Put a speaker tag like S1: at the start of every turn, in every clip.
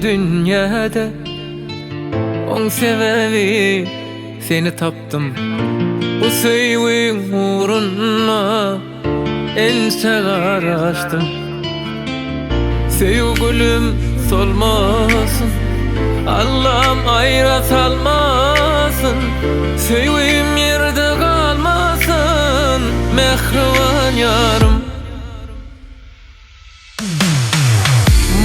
S1: dünyada on sebebi seni taptım. Bu sevgin uğruna enseler açtım. Sevgilim solmasın, Allah'ım ayra salmasın. Sevgim yerde kalmasın, mehriban yarım.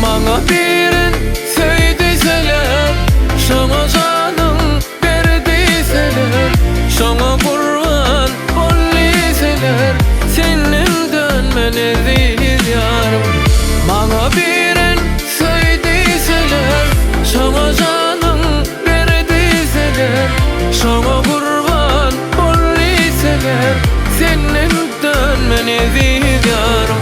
S1: Bana birin söydüseler, şana canım verdiseler, şana kurban olliseler, senin dönmeni değil yarım. Bana birin söydüseler, şana canım verdiseler, şana kurban olliseler, senin dönmeni değil yarım.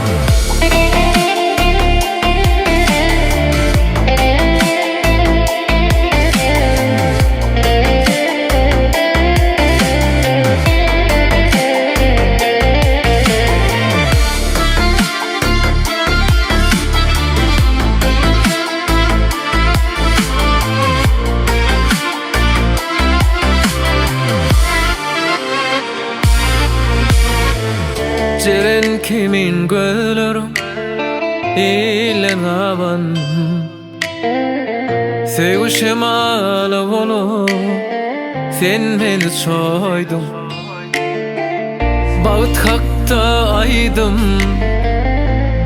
S1: Ceren kimin gölürüm ilen avan, sevişim alıp olup sen beni soydun. Bağıt hakta aydım,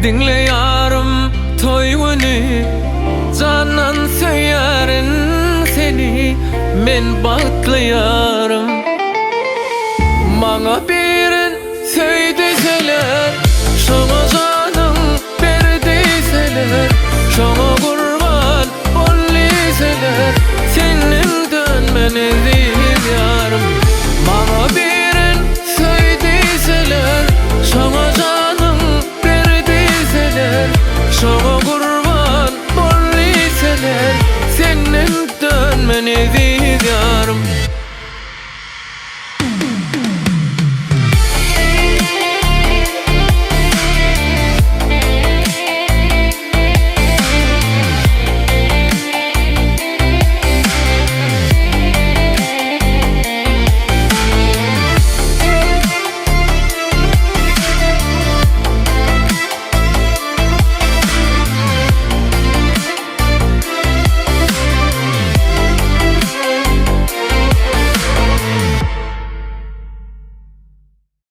S1: dinle yarım toyunu, canan söylerin seni, men bağıtlı yarım. Bana birin söydüseler, şana canım verdiseler, şana kurban olliseler, senin dönmeni değil yarım. Bana birin söydüseler, şana canım verdiseler, şana kurban olliseler, senin dönmeni değil.